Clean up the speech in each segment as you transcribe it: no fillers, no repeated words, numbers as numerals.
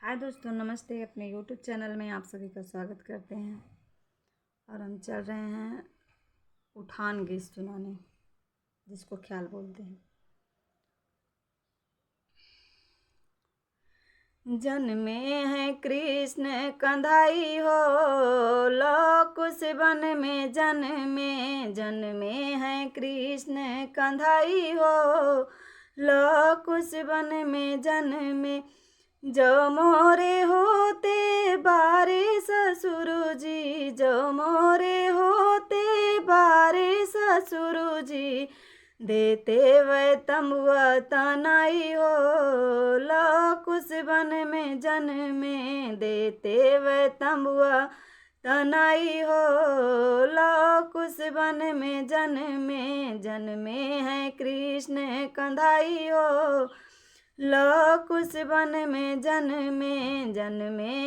हाय दोस्तों, नमस्ते। अपने यूट्यूब चैनल में आप सभी का स्वागत करते हैं। और हम चल रहे हैं उठान गीत सुनाने, जिसको ख्याल बोलते हैं। जन्मे हैं कृष्ण कंधाई हो, लौकुश वन में जन्मे हैं कृष्ण कंधाई हो, लौकुश वन में जन्मे। जो मोरे होते बारे ससुर जी, जो मोरे होते बारे ससुर जी, देते वै तमुआ तनाई हो, लौकुश वन में जन्मे। देते वै तमुआ तनाई हो, लौकुश वन में जन्मे हैं कृष्ण कंधाई हो, लौकुश वन में जन्मे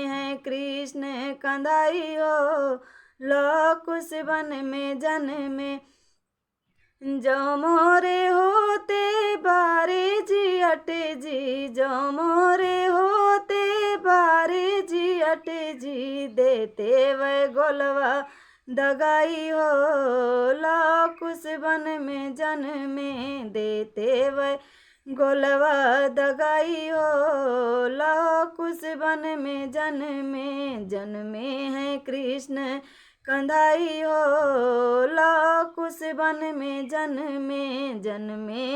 हैं कृष्ण कंधाई हो, लौकुश वन में जन्मे। जो मोरे होते बारे जी अटे जी, जो मोरे होते बारे जी अटे जी, देते वै गोलवा दगाई हो, लौकुश वन में जन्मे। देते वै गोलवा दगाई हो, लौकुश वन में जन्मे हैं कृष्ण कंधाई हो, लौकुश वन में जन्मे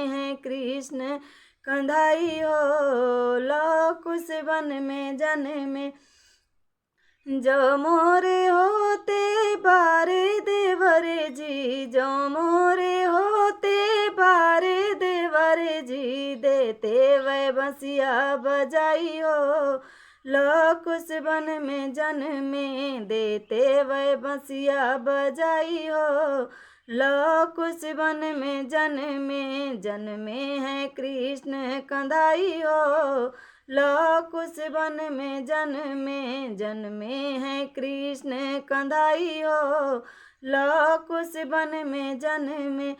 हैं कृष्ण कंधाई हो, लौकुश वन में जन्मे। जो मोरे होते बारे देवरे जी, जो मोरे होते बारे देवरे जी, देते वै बंसिया बजाई हो, लौकुश वन में जन्मे। देते वै बंसिया बजाई हो, लौकुश वन में जन्मे हैं कृष्ण कंधाई हो, लौकुश वन में जन्मे हैं कृष्ण कंधाई हो, लौकुश वन में जन्मे।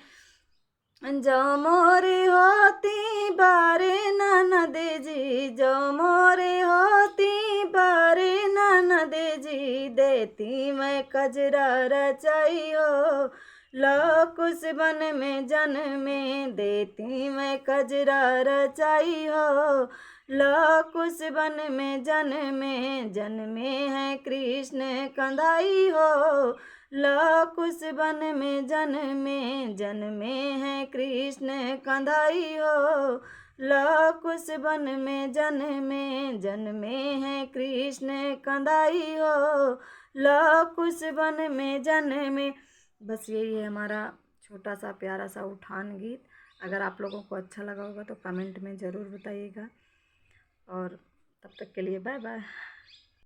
जो मोरे होती बारे ननद जी, जो मोरे होती बारे ननद जी, देती मैं कजरा रचाई हो, लौकुश वन में जन्मे। देती मैं कजरा रचाई हो, लौकुश वन में जन्मे हैं कृष्ण कंधाई हो, लौकुश वन में जन्मे हैं कृष्ण कंधाई हो, लौकुश वन में जन्मे हैं कृष्ण कंधाई हो, लौकुश वन में जन्मे। बस यही है हमारा छोटा सा प्यारा सा उठान गीत। अगर आप लोगों को अच्छा लगा होगा तो कमेंट में ज़रूर बताइएगा। और तब तक के लिए बाय बाय।